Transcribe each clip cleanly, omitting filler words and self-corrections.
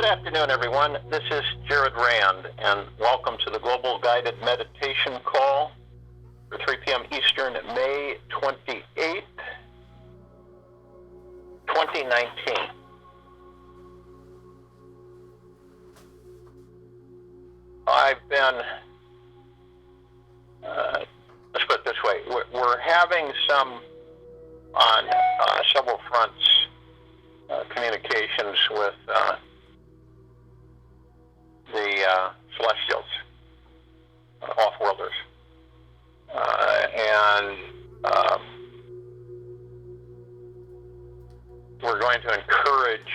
afternoon, everyone. This is Jared Rand, and welcome to the Global Guided Meditation Call for 3 p.m. Eastern, May 28th, 2019. I've been, let's put it this way, we're having some, on several fronts, communications with the Celestials, offworlders, and we're going to encourage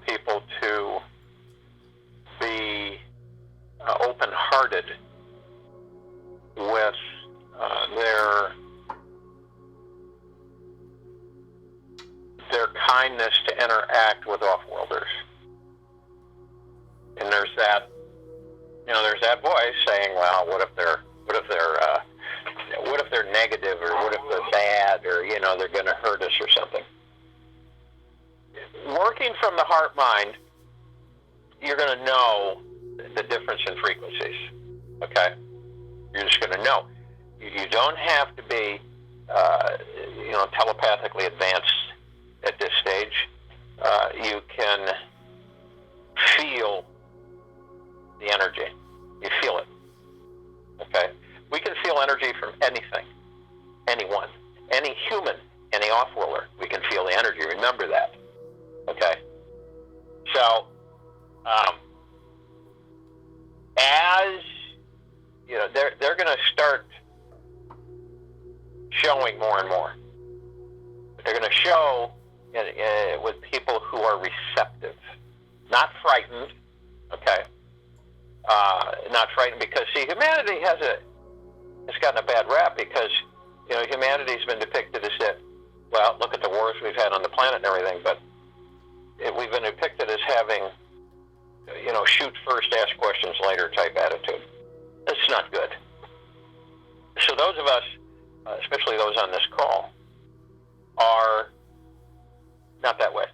people to be open-hearted with their kindness to interact with offworlders. And there's that voice saying, well, what if they're negative, or what if they're bad, or they're going to hurt us or something. Working from the heart mind, you're going to know the difference in frequencies. Okay, you're just going to know. You don't have to be telepathically advanced at this stage. You can feel the energy. You feel it. Okay? We can feel energy from anything, anyone, any human, any offworlder. We can feel the energy. Remember that. Okay? So, as they're going to start showing more and more. They're going to show with people who are receptive, not frightened. Okay, not frightened, because humanity has gotten a bad rap because humanity's been depicted as that. Well, look at the wars we've had on the planet and everything, but we've been depicted as having shoot first, ask questions later type attitude. That's not good. So those of us, especially those on this call, are not that way.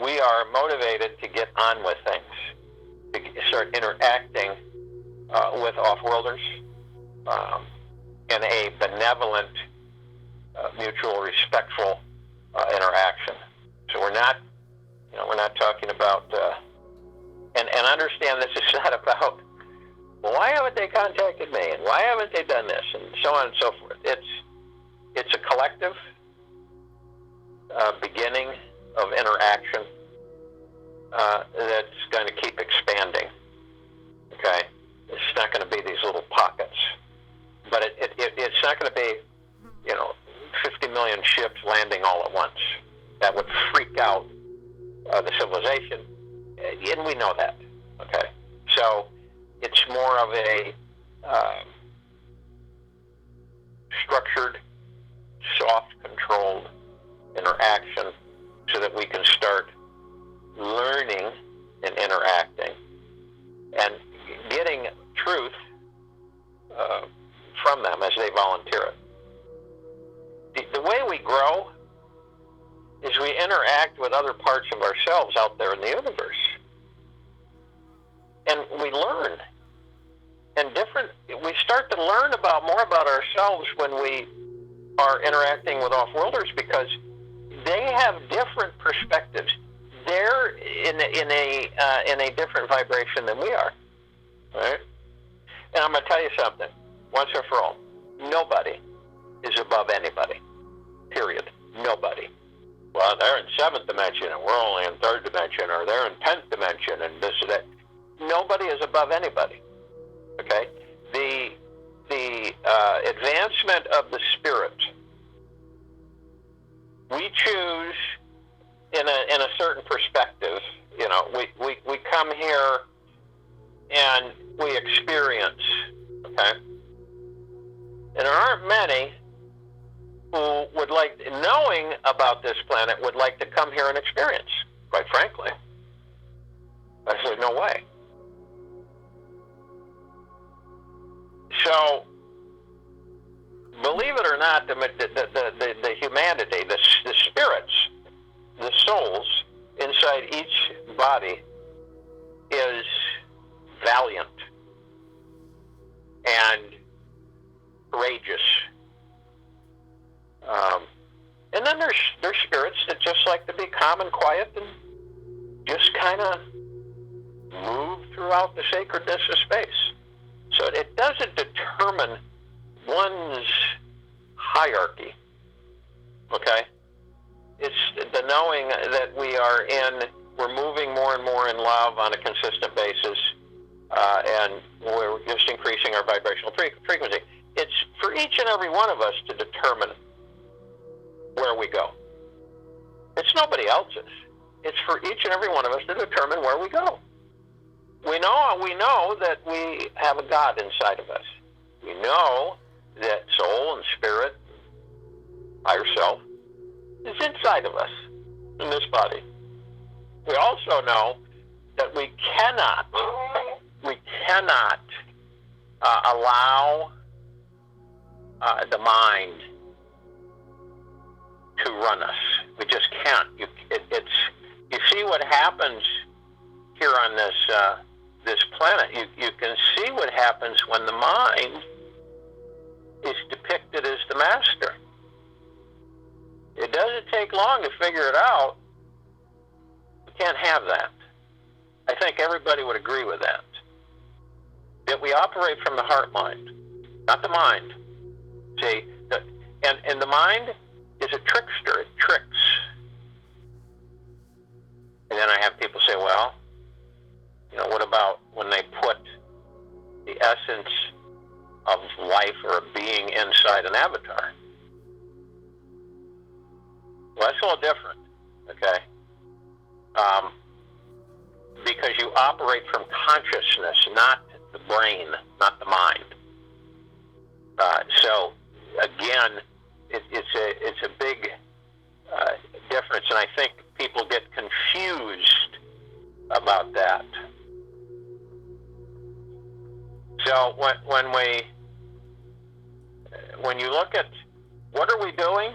We are motivated to get on with things, to start interacting with offworlders in a benevolent, mutual, respectful interaction. So we're not talking about, and understand this is not about, well, why haven't they contacted me, and why haven't they done this, and so on and so forth. It's a collective beginning of interaction that's going to keep expanding. Okay, it's not going to be these little pockets, but it's not going to be 50 million ships landing all at once. That would freak out the civilization, and we know that. Okay, so it's more of a structured, soft, controlled interaction, so that we can start learning and interacting and getting truth from them as they volunteer it. The way we grow is we interact with other parts of ourselves out there in the universe. And we learn. And we start to learn more about ourselves when we are interacting with offworlders, because they have different perspectives. They're in a different vibration than we are. Right? And I'm going to tell you something, once and for all. Nobody is above anybody. Period. Nobody. Well, they're in 7th dimension, and we're only in 3rd dimension, or they're in 10th dimension, and this and that. Nobody is above anybody. Okay? The advancement of the spirit, we choose in a certain perspective. We come here and we experience. Okay? And there aren't many who would like, knowing about this planet, would like to come here and experience, quite frankly. I said, no way. So, believe it or not, the humanity, the spirits, the souls, inside each body is valiant and courageous. And then there's spirits that just like to be calm and quiet and just kind of move throughout the sacredness of space. So it doesn't determine one's hierarchy, okay? It's the knowing that we're moving more and more in love on a consistent basis, and we're just increasing our vibrational frequency. It's for each and every one of us to determine where we go. It's nobody else's. It's for each and every one of us to determine where we go. We know that we have a God inside of us. We know that soul and spirit, higher self, is inside of us in this body. We also know that we cannot allow the mind to run us. We just can't. You see what happens here on this planet. You can see what happens when the mind is depicted as the master. It doesn't take long to figure it out. We can't have that. I think everybody would agree with that. That we operate from the heart mind, not the mind. See, and the mind is a trickster. It tricks. And then I have people say, well, what about when they put the essence of life or a being inside an avatar? Well, that's a little different, okay? Because you operate from consciousness, not the brain, not the mind. So, again, it's a big difference, and I think people get confused about that. So when you look at what are we doing,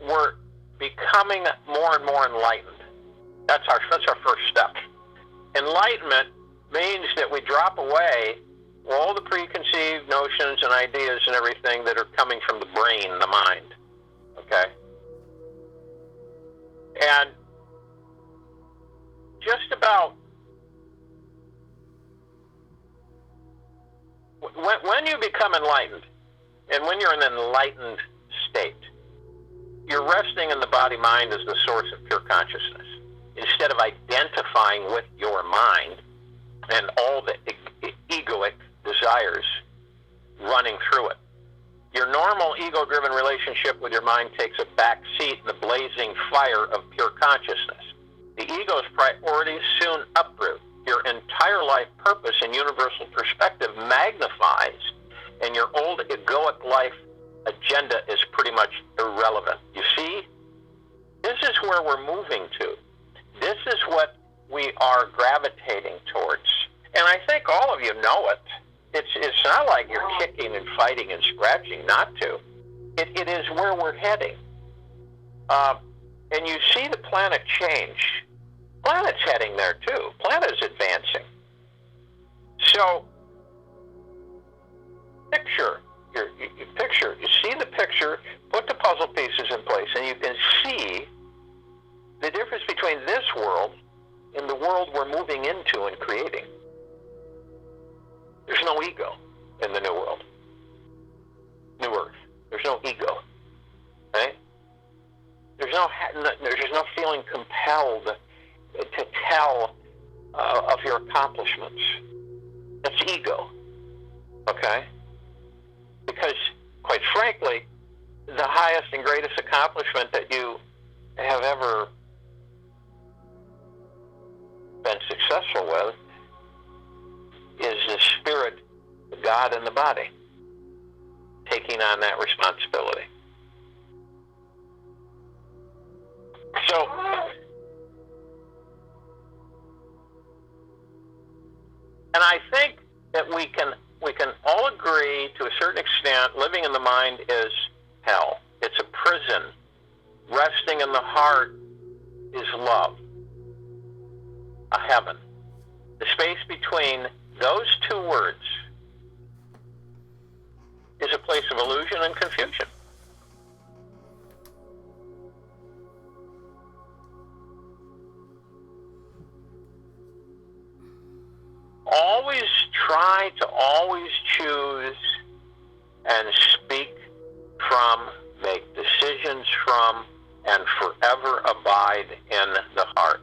we're becoming more and more enlightened. That's our first step. Enlightenment means that we drop away all the preconceived notions and ideas and everything that are coming from the brain, the mind. Okay? And just about when you become enlightened, and when you're in an enlightened state, you're resting in the body-mind as the source of pure consciousness, instead of identifying with your mind and all the egoic desires running through it. Your normal ego-driven relationship with your mind takes a back seat in the blazing fire of pure consciousness. The ego's priorities soon uproot. Your entire life purpose and universal perspective magnifies, and your old egoic life agenda is pretty much irrelevant. You see, this is where we're moving to. This is what we are gravitating towards. And I think all of you know it. It's not like you're kicking and fighting and scratching not to. It is where we're heading. And you see the planet change. Planet's heading there too. Planet is advancing. So, you see the picture, put the puzzle pieces in place, and you can see the difference between this world and the world we're moving into and creating. There's no ego in the new world. New Earth. There's no ego. Right? There's no feeling compelled to tell of your accomplishments. That's ego. Okay? Because, quite frankly, the highest and greatest accomplishment that you have ever been successful with is the spirit, the God in the body, taking on that responsibility. So, and I think that we can all agree to a certain extent living in the mind is hell. It's a prison. Resting in the heart is love, a heaven. The space between those two words is a place of illusion and confusion. Always try to always choose and speak from, make decisions from, and forever abide in the heart.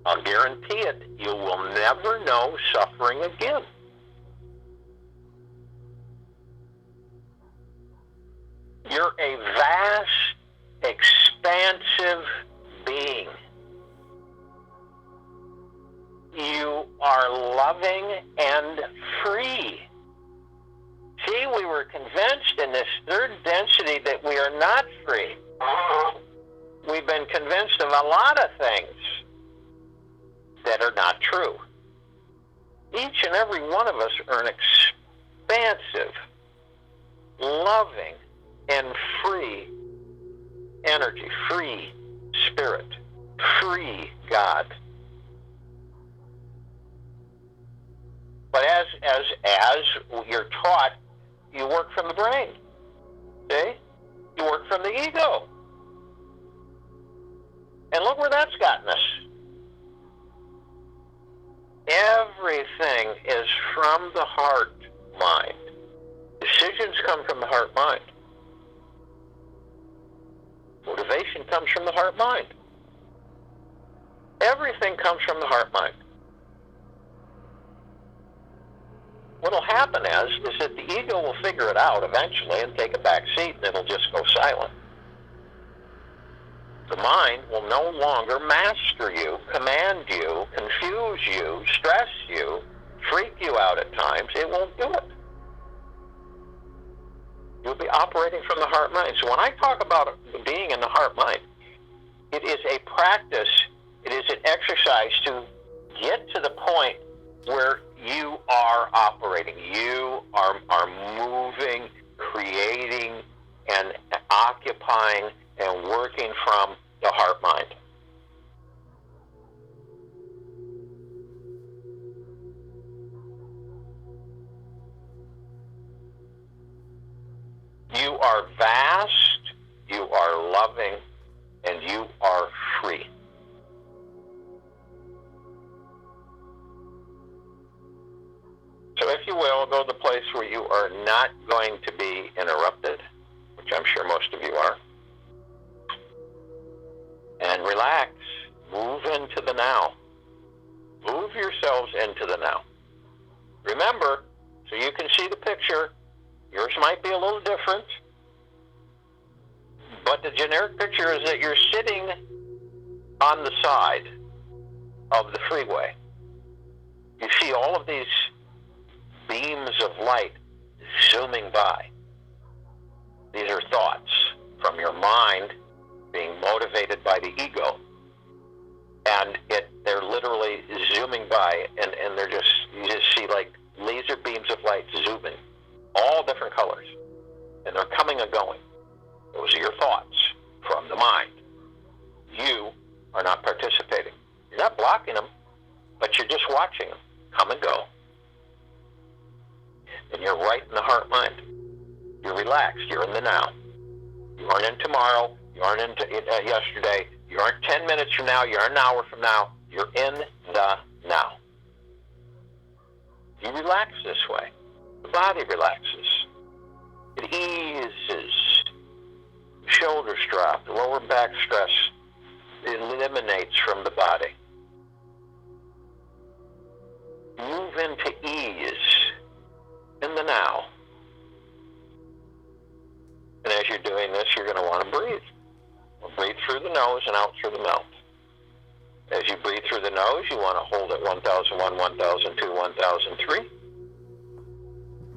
I'll guarantee it, you will never know suffering again. You're a vast, expansive being. You are loving and free. See, we were convinced in this third density that we are not free. We've been convinced of a lot of things that are not true. Each and every one of us are an expansive, loving, and free energy, free spirit, free God. But as you're taught, you work from the brain. See? You work from the ego. And look where that's gotten us. Everything is from the heart mind. Decisions come from the heart mind. Motivation comes from the heart mind. Everything comes from the heart mind. What will happen is that the ego will figure it out eventually and take a back seat, and it'll just go silent. The mind will no longer master you, command you, confuse you, stress you, freak you out at times. It won't do it. You'll be operating from the heart mind. So when I talk about being in the heart mind, it is a practice, it is an exercise to get to the point where you are operating. You are moving, creating, and occupying and working from the heart mind. You are vast, you are loving, and you are free. So if you will, go to the place where you are not going to be interrupted, which I'm sure most of you are, and relax. Move into the now. Move yourselves into the now. Remember, so you can see the picture, yours might be a little different, but the generic picture is that you're sitting on the side of the freeway. You see all of these beams of light zooming by. These are thoughts from your mind being motivated by the ego. And they're literally zooming by, and you just see like laser beams of light zooming, all different colors. And they're coming and going. Those are your thoughts from the mind. You are not participating. You're not blocking them, but you're just watching them come and go. And you're right in the heart mind. You're relaxed. You're in the now. You aren't in tomorrow. You aren't in yesterday. You aren't 10 minutes from now. You aren't an hour from now. You're in the now. You relax this way. The body relaxes. It eases. The shoulders drop. The lower back stress eliminates from the body. Move into ease in the now. And as you're doing this, you're going to want to breathe. Breathe through the nose and out through the mouth. As you breathe through the nose, you want to hold at 1001, 1002, 1003.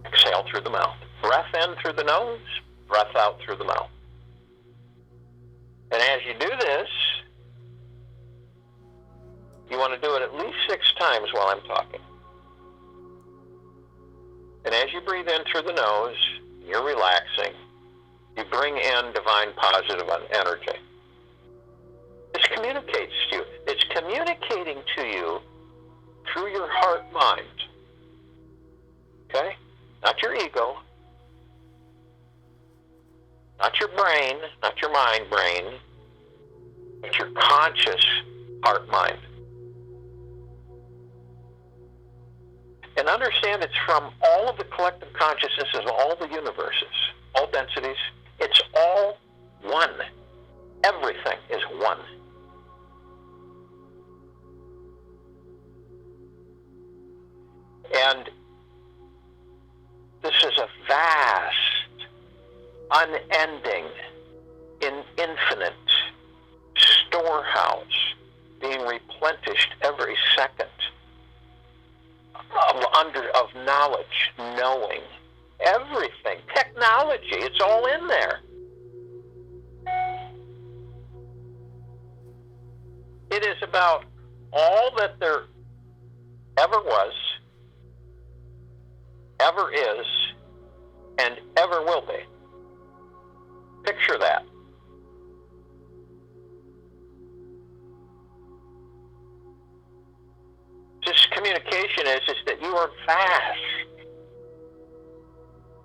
Exhale through the mouth. Breath in through the nose, breath out through the mouth. And as you do this, you want to do it at least 6 times while I'm talking. And as you breathe in through the nose, you're relaxing. You bring in divine positive energy. This communicates to you. It's communicating to you through your heart mind. Okay? Not your ego. Not your brain, not your mind brain, but your conscious heart mind. And understand it's from all of the collective consciousness of all the universes, all densities. It's all one. Everything is one. And this is a vast, unending, infinite storehouse being replenished every second of knowledge, knowing, everything, technology, it's all in there. It is about all that there ever was, ever is, and ever will be. Picture that. This communication is that you are vast.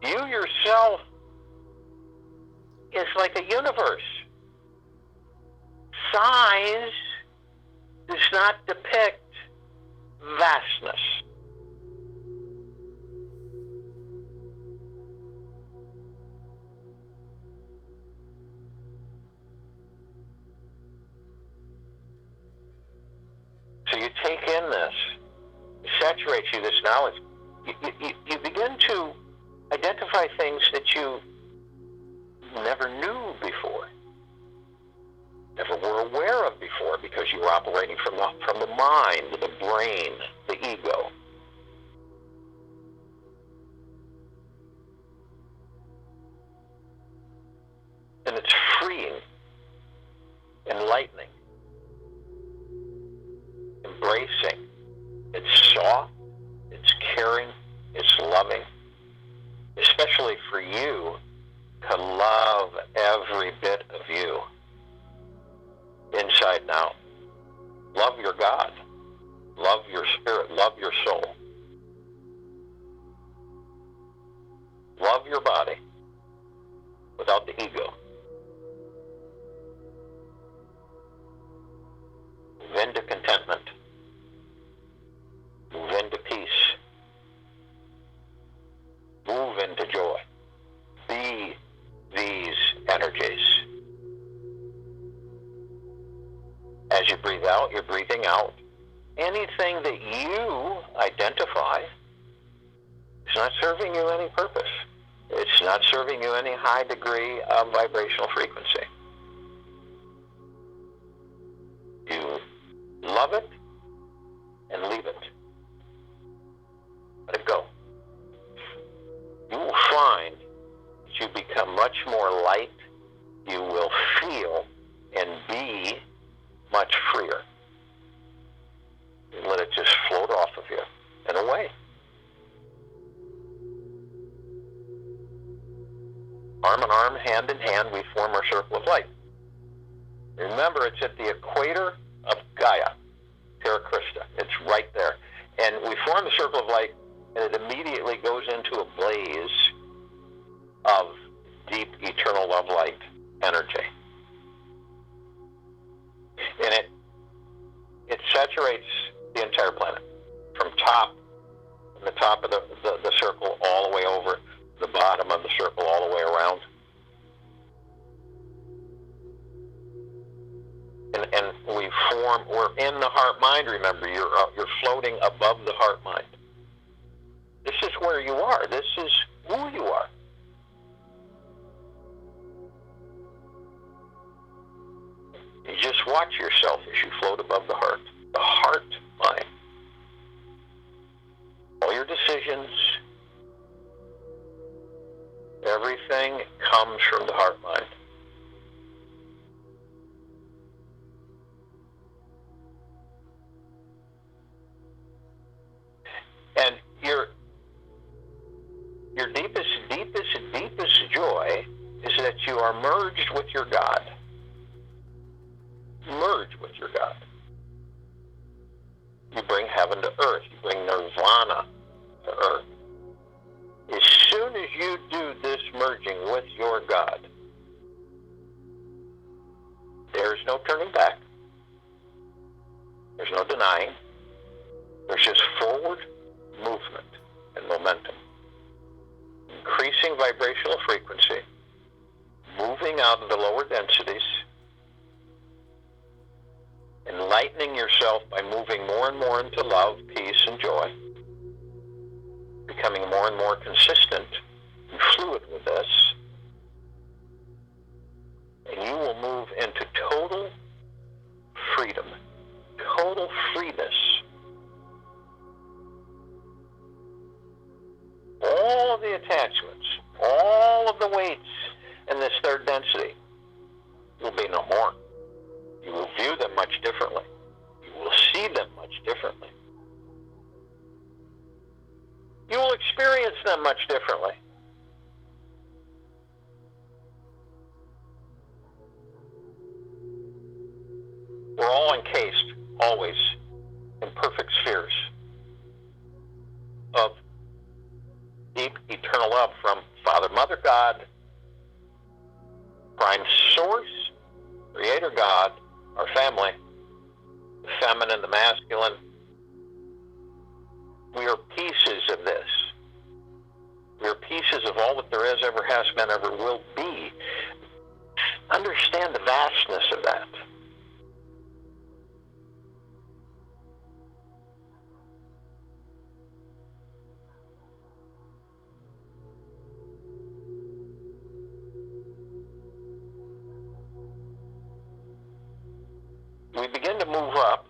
You yourself is like a universe. Size does not depict vastness. So you take in this, it saturates you, this knowledge. You begin to identify things that you never knew before, never were aware of before, because you were operating from the mind, the brain, the ego. And it's freeing, enlightening, embracing. It's soft, it's caring, it's loving, especially for you to love every bit of you, inside and out. Love your God, love your spirit, love your soul. Love your body without the ego. Move into contentment. Move into peace. Move into joy. Be these energies. As you breathe out, you're breathing out anything that you identify is not serving you any purpose. It's not serving you any high degree of vibrational frequency. You love it and leave it. Let it go. You will find that you become much more light. You will feel and be much freer. You let it just float off of you and away. Arm in arm, hand in hand, we form our circle of light. Remember, it's at the equator of Gaia, Terra Christa. It's right there. And we form the circle of light, and it immediately goes into a blaze of deep, eternal love light energy. And it saturates the entire planet, from the top of the circle all the way over, the bottom of the circle all the way around. And we're in the heart mind, remember, you're floating above the heart mind. This is where you are. This is who you are. You just watch yourself as you float above the heart mind. All your decisions, everything comes from the heart mind. And your deepest joy is that are merged with your God. Merge with your God. You bring heaven to earth. You bring nirvana to earth. As soon as you do this merging with your God, there's no turning back. There's no denying. There's just forward movement and momentum. Increasing vibrational frequency, moving out of the lower densities, enlightening yourself by moving more and more into love, peace, and joy, becoming more and more consistent and fluid with this, and you will move into total freedom, total freeness. All of the attachments, all of the weights in this third density will be no more. You will view them much differently. You will see them much differently. You will experience them much differently. We're all encased, always, in perfect spheres of deep eternal love from Father, Mother, God, Prime Source, Creator God, our family, the feminine, the masculine. We are pieces of this. We are pieces of all that there is, ever has been, ever will be. Understand the vastness of that. We begin to move up.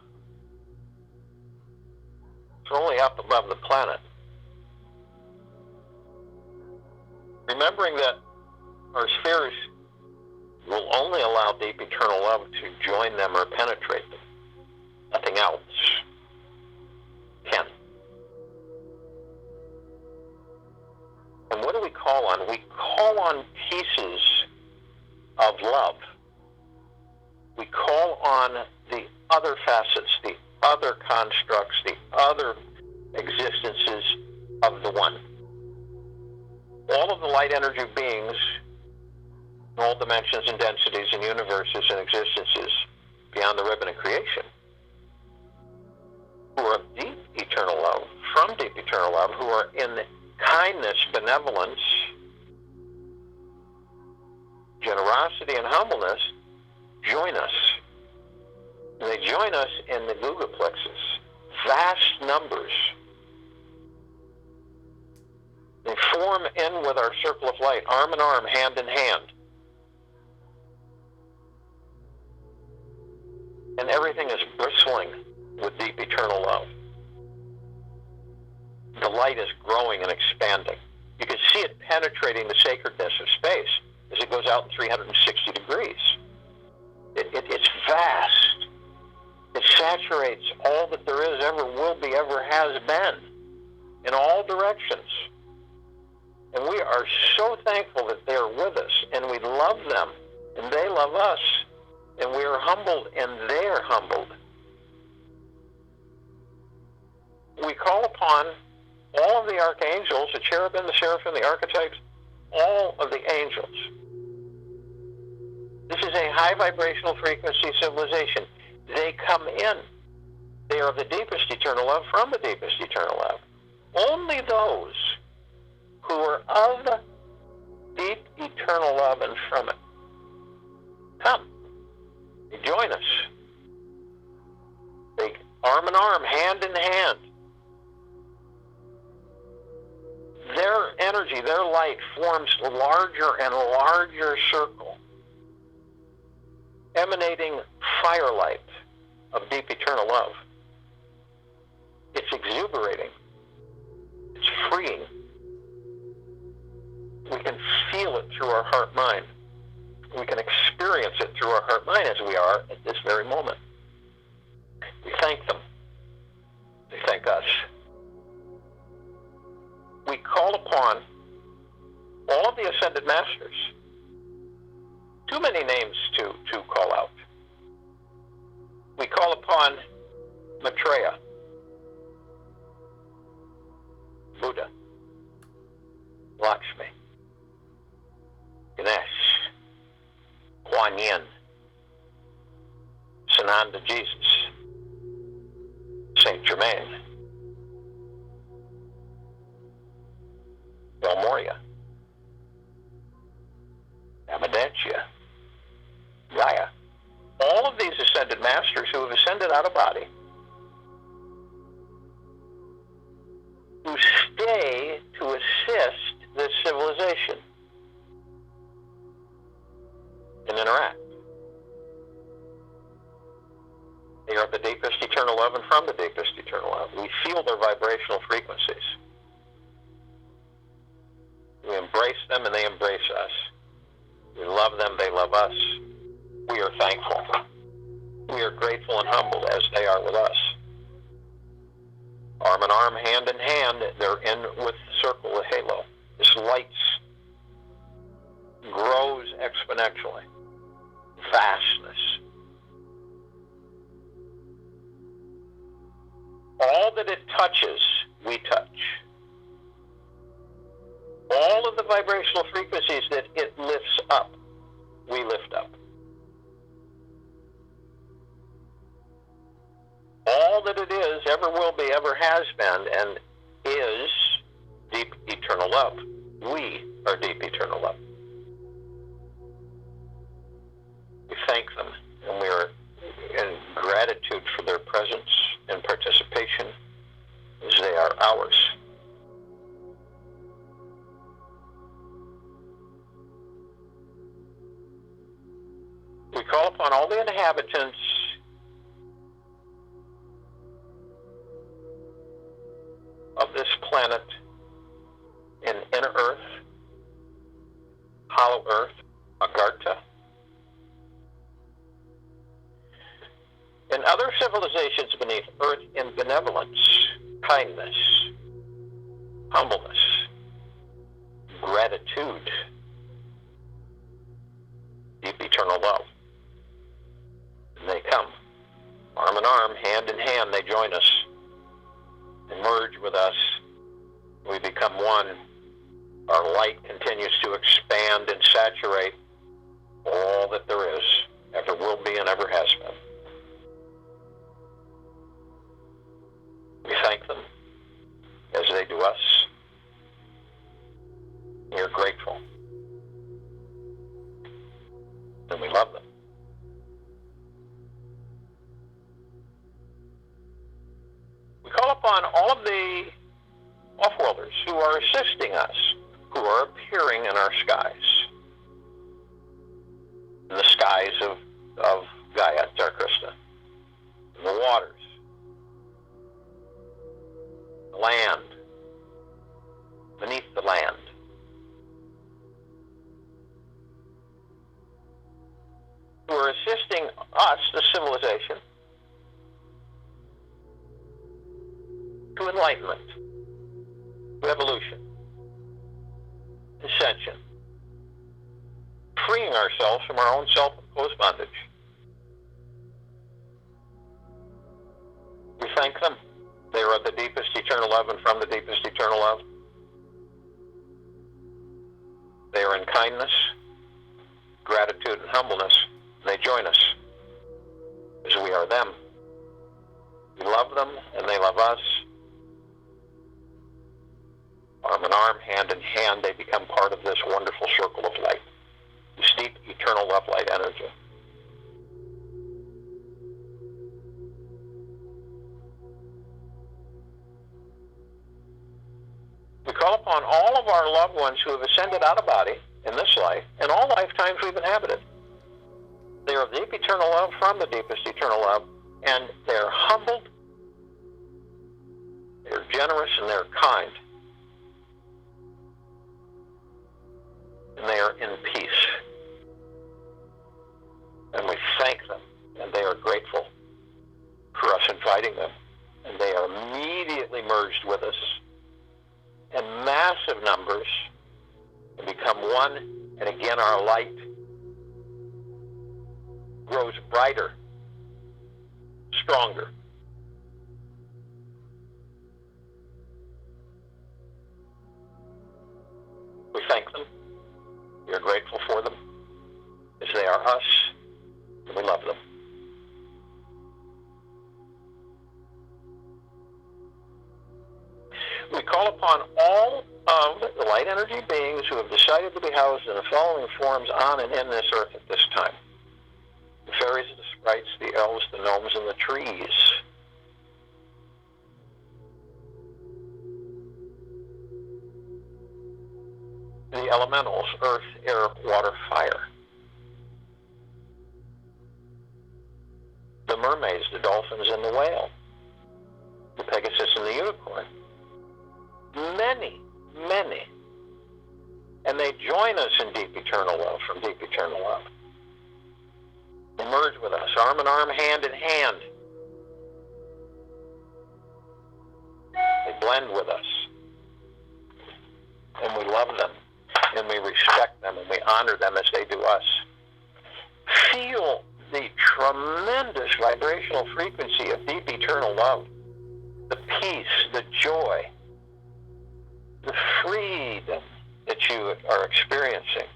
It's only up above the planet. Remembering that our spheres will only allow deep eternal love to join them or penetrate them. Nothing else can. And what do we call on? We call on pieces of love. We call on the other facets, the other constructs, the other existences of the One. All of the light energy beings, all dimensions and densities and universes and existences beyond the ribbon of creation, who are deep eternal love, from deep eternal love, who are in kindness, benevolence, generosity, and humbleness, join us. And they join us in the Guga plexus. Vast numbers. They form in with our circle of light, arm in arm, hand in hand. And everything is bristling with deep eternal love. The light is growing and expanding. You can see it penetrating the sacredness of space as it goes out in 360 degrees. It's vast. It saturates all that there is, ever will be, ever has been, in all directions. And we are so thankful that they are with us, and we love them, and they love us, and we are humbled, and they are humbled. We call upon all of the archangels, the cherubim, the seraphim, the archetypes, all of the angels. This is a high vibrational frequency civilization. They come in. They are the deepest eternal love from the deepest eternal love. Only those who are of deep eternal love and from it come. They join us. They arm in arm, hand in hand. Their energy, their light forms a larger and larger circle, emanating firelight of deep eternal love. It's exuberating. It's freeing. We can feel it through our heart-mind. We can experience it through our heart-mind as we are at this very moment. We thank them. They thank us. We call upon all of the Ascended Masters too many names to call out. We call upon Maitreya, Buddha, Lakshmi, Ganesh, Kuan Yin, Sananda Jesus, Saint Germain, Del Moria, Abundantia, Gaia. All of these ascended masters who have ascended out of body, who stay to assist this civilization and interact. They are the deepest eternal love and from the deepest eternal love. We feel their vibrational frequencies. We embrace them and they embrace us. We love them, they love us. We are thankful. We are grateful and humbled as they are with us. Arm in arm, hand in hand, they're in with the circle, the halo. This light grows exponentially. Vastness. All that it touches, we touch. All of the vibrational frequencies that it lifts up, we lift up. All that it is, ever will be, ever has been, and is deep eternal love. We are deep eternal love. We thank them, and we are in gratitude for their presence and participation as they are ours. We call upon all the inhabitants of this planet in inner earth, hollow earth, Agartha, and other civilizations beneath earth in benevolence, kindness, humbleness, gratitude, deep eternal love. And they come, arm in arm, hand in hand, they join us and merge with us. We become one. Our light continues to expand and saturate all that there is, ever will be, and ever has been. We thank them as they do us. We are grateful. And we love them. We call upon all of the offworlders who are assisting us, who are appearing in our skies. In the skies of Gaia, Darkrishna. In the waters. The land. Beneath the land. Who are assisting us, the civilization, to enlightenment, to evolution, ascension, freeing ourselves from our own self-imposed bondage. We thank them. They are of the deepest eternal love and from the deepest eternal love. They are in kindness, gratitude, and humbleness. They join us as we are them. We love them and they love us. Arm in arm, hand in hand, they become part of this wonderful circle of light, this deep, eternal love light energy. We call upon all of our loved ones who have ascended out of body in this life and all lifetimes we've inhabited. They are of deep eternal love from the deepest eternal love, and they're humbled, they're generous, and they're kind. And they are in peace. And we thank them, and they are grateful for us inviting them. And they are immediately merged with us in massive numbers and become one, and again our light grows brighter, stronger. We thank them. We are grateful for them, as they are us, and we love them. We call upon all of the light energy beings who have decided to be housed in the following forms on and in this earth at this time: the fairies, the sprites, the elves, the gnomes, and the trees. The elementals: earth, air, water, fire. The mermaids, the dolphins, and the whale. The Pegasus and the unicorn. Many, many. And they join us in deep eternal love, from deep eternal love. They merge with us, arm in arm, hand in hand. They blend with us. And we love them, and we respect them, and we honor them as they do us. Feel the tremendous vibrational frequency of deep eternal love. The peace, the joy, the freedom that you are experiencing.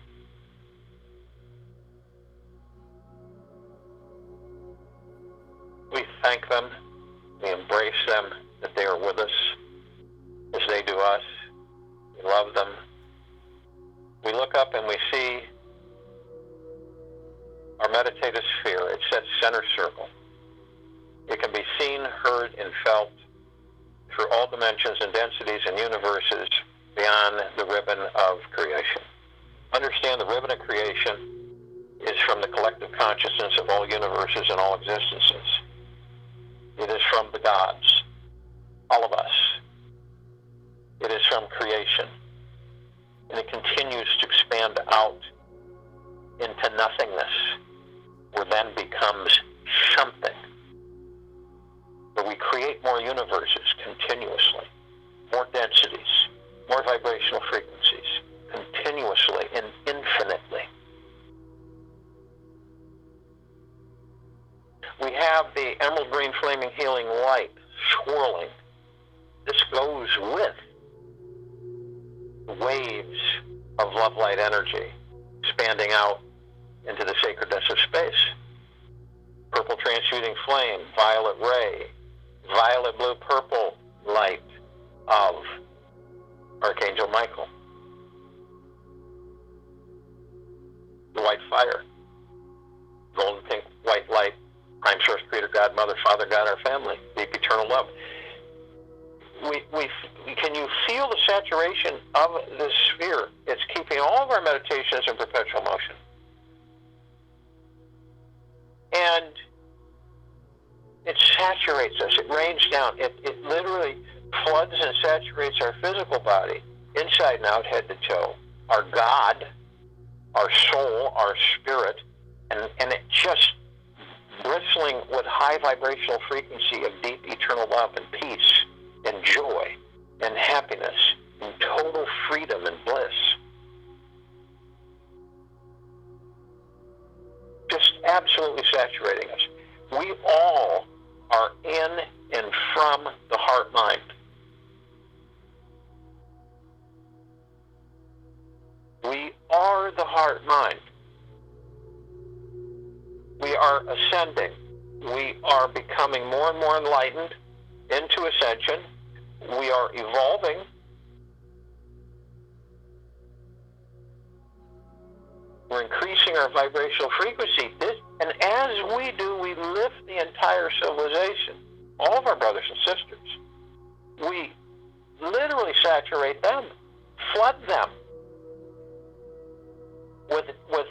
We thank them, we embrace them, that they are with us as they do us. We love them. We look up and we see our meditative sphere. It's that center circle. It can be seen, heard, and felt through all dimensions and densities and universes beyond the ribbon of creation. Understand, the ribbon of creation is from the collective consciousness of all universes and all existences. It is from the gods, all of us. It is from creation. And it continues to expand out into nothingness, where then becomes something, where we create more universes continuously, more densities, more vibrational frequencies, continuously and infinitely. We have the emerald green flaming healing light swirling. This goes with the waves of love light energy expanding out into the sacredness of space. Purple transmuting flame, violet ray, violet blue purple light of Archangel Michael. The white fire, golden pink white light, prime source, creator God, mother, father God, our family, deep eternal love. Can you feel the saturation of this sphere? It's keeping all of our meditations in perpetual motion. And it saturates us. It rains down. It literally floods and saturates our physical body, inside and out, head to toe. Our God, our soul, our spirit, and it just bristling with high vibrational frequency of deep eternal love and peace and joy and happiness and total freedom and bliss. Just absolutely saturating us. We all are in and from the heart-mind. We are the heart-mind. We are ascending. We are becoming more and more enlightened into ascension. We are evolving. We're increasing our vibrational frequency. And as we do, we lift the entire civilization, all of our brothers and sisters. We literally saturate them, flood them with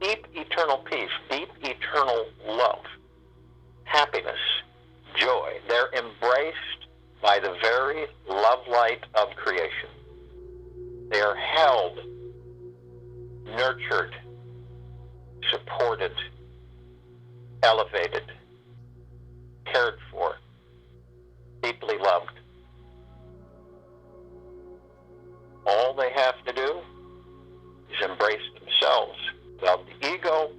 deep eternal peace, deep eternal love, happiness, joy. They're embraced by the very love light of creation. They are held, nurtured, supported, elevated, cared for, deeply loved. All they have to do is embrace themselves without the ego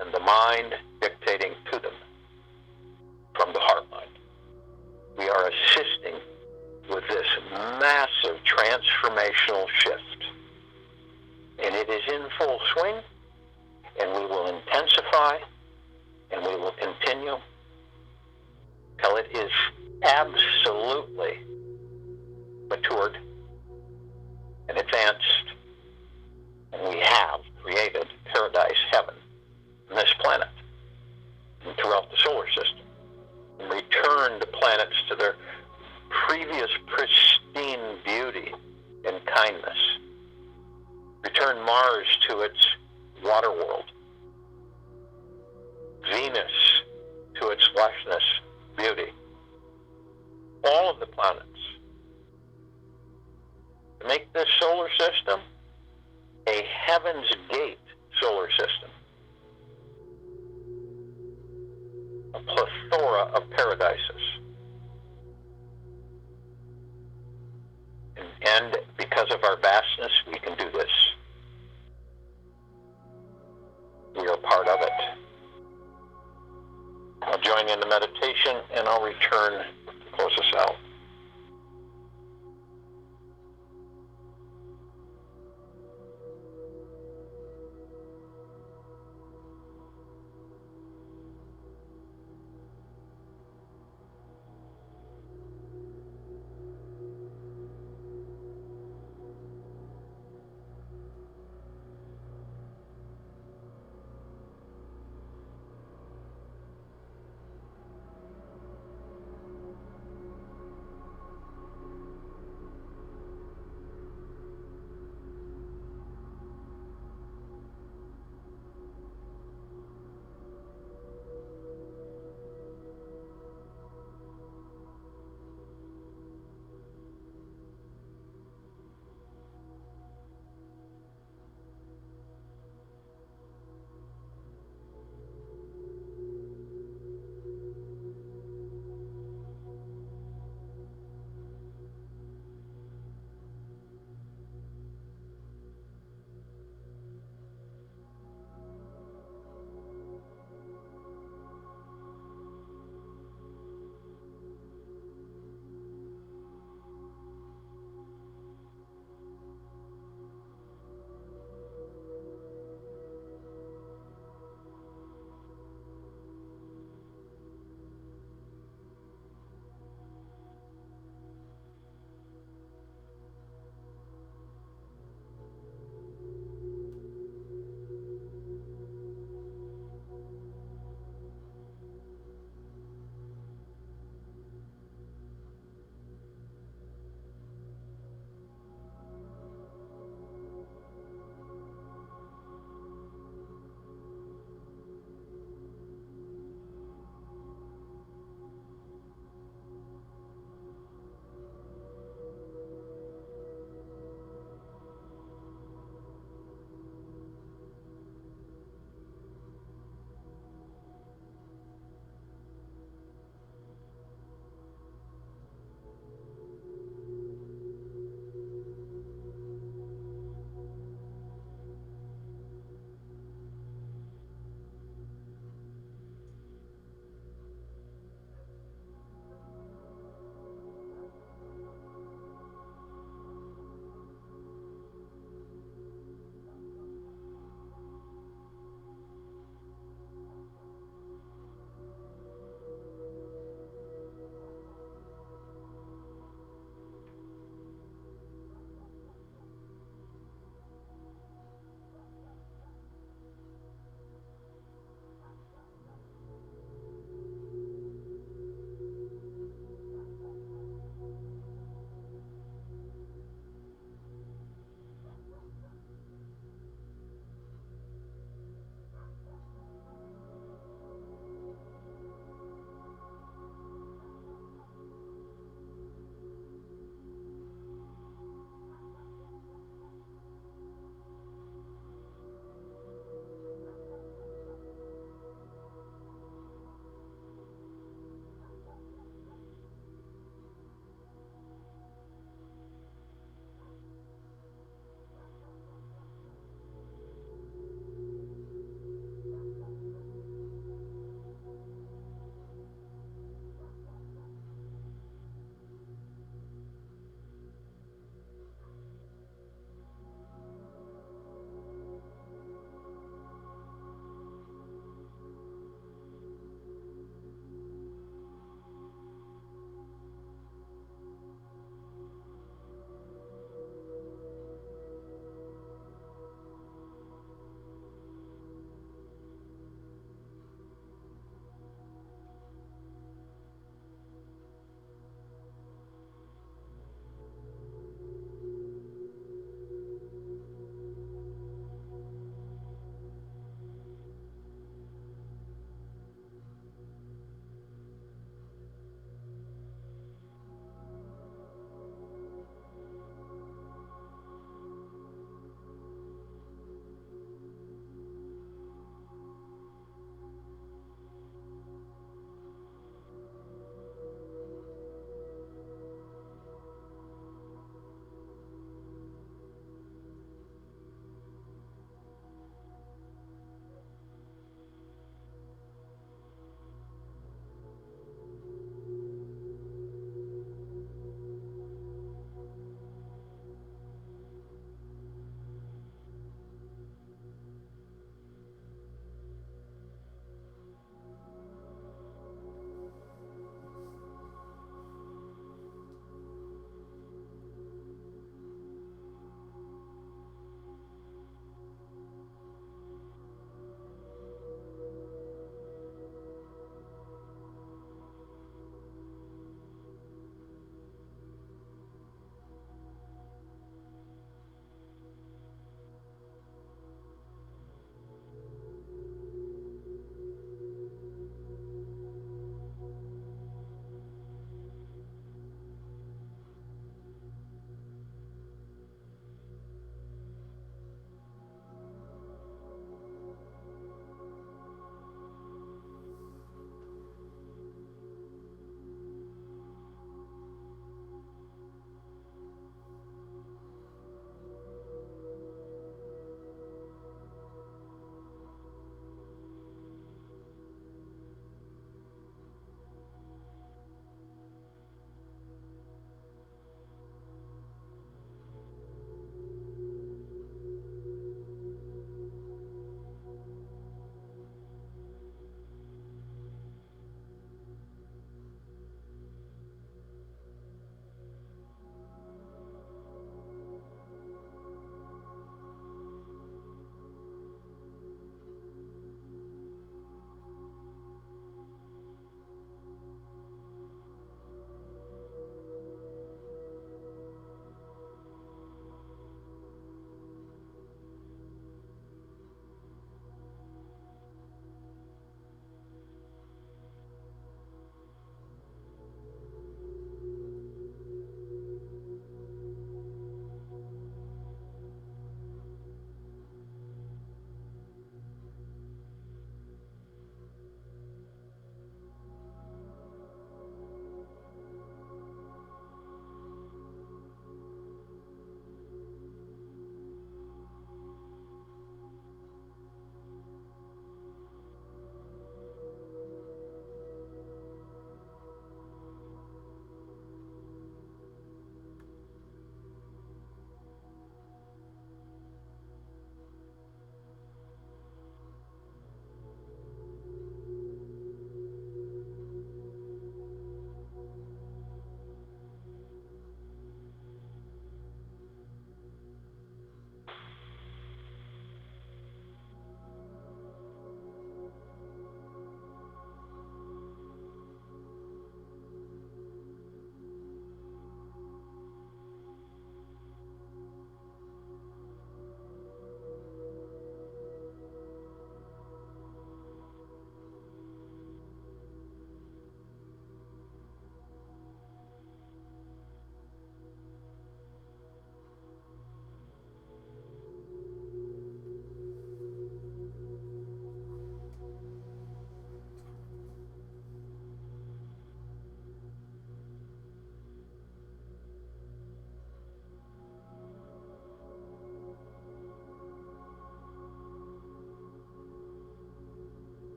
and the mind massive transformational shift. And it is in full swing, and we will intensify, and we will continue till it is absolutely matured and advanced, and we have created paradise, heaven, on this planet and throughout the solar system, and returned the planets to their previous pristine beauty and kindness. Return Mars to its water world, Venus to its lushness, beauty, all of the planets, to make this solar system a Heaven's Gate solar system, a plethora of paradises. And because of our vastness, we can do this. We are part of it. I'll join in the meditation, and I'll return to close us out.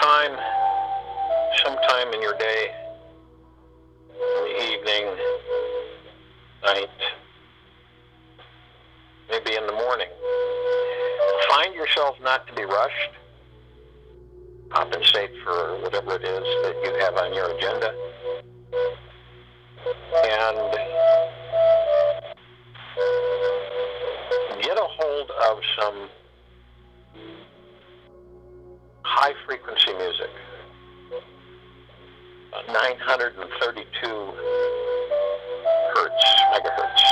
time, sometime in your day, in the evening, night, maybe in the morning, find yourself not to be rushed. Compensate for whatever it is that you have on your agenda. And get a hold of some high frequency music. 932 megahertz,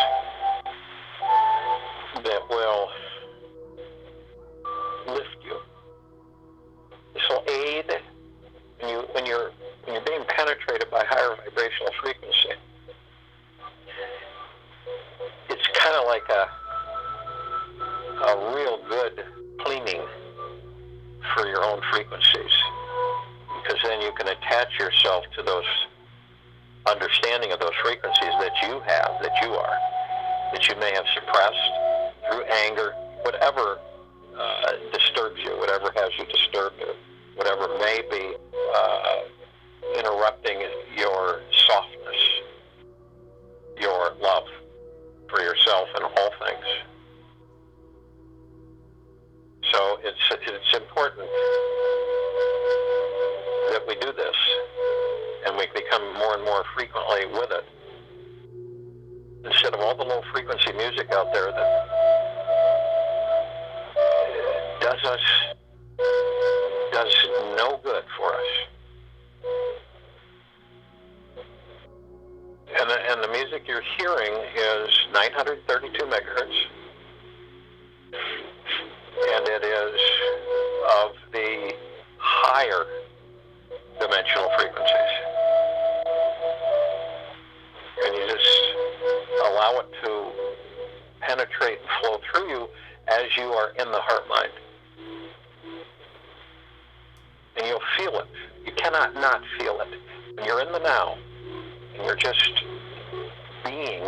that will lift you. This will aid when you're being penetrated by higher vibrational frequency. It's kind of like a real good cleaning for your own frequencies, because then you can attach yourself to those understanding of those frequencies that you have, that you are, that you may have suppressed through anger, whatever disturbs you, whatever has you disturbed, whatever may be interrupting your softness, your love for yourself and all things. So it's important that we do this, and we become more and more frequently with it, instead of all the low frequency music out there that does no good for us. And the music you're hearing is 932 megahertz, and it is of the higher dimensional frequencies. And you just allow it to penetrate and flow through you as you are in the heart mind. And you'll feel it. You cannot not feel it. When you're in the now, and you're just being,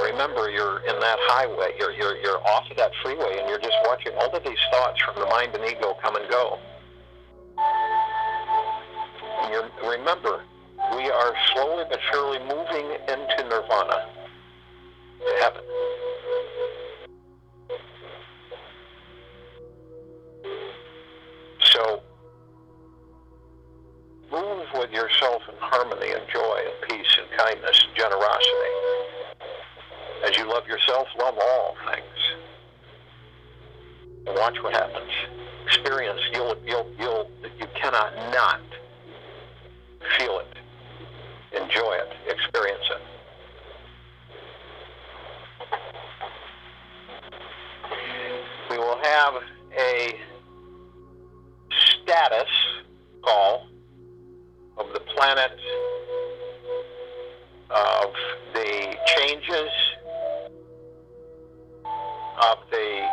remember you're in that highway, you're off of that freeway, and you're just watching all of these thoughts from the mind and ego come and go. And remember, we are slowly but surely moving into nirvana, to heaven. So, move with yourself in harmony and joy and peace and kindness and generosity. As you love yourself, love all things. And watch what happens. Experience, you cannot not feel it, enjoy it, experience it. We will have a status call of the planet, of the changes, of the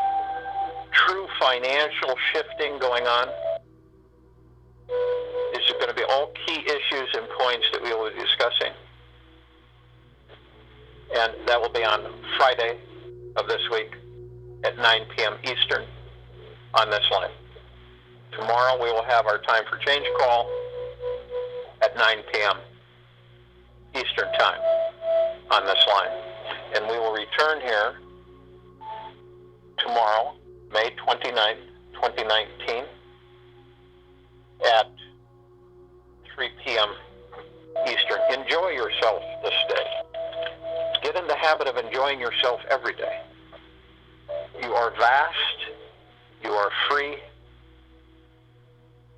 true financial shifting going on. These are going to be all key issues and points that we will be discussing. And that will be on Friday of this week at 9 p.m. Eastern on this line. Tomorrow we will have our Time for Change call at 9 p.m. Eastern Time on this line. And we will return here tomorrow, May 29th, 2019, at 3 p.m. Eastern. Enjoy yourself this day. Get in the habit of enjoying yourself every day. You are vast. You are free.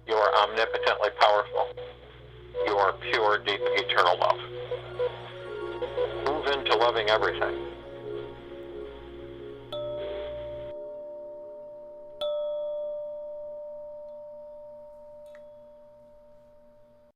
You are omnipotently powerful. You are pure, deep, eternal love. Move into loving everything.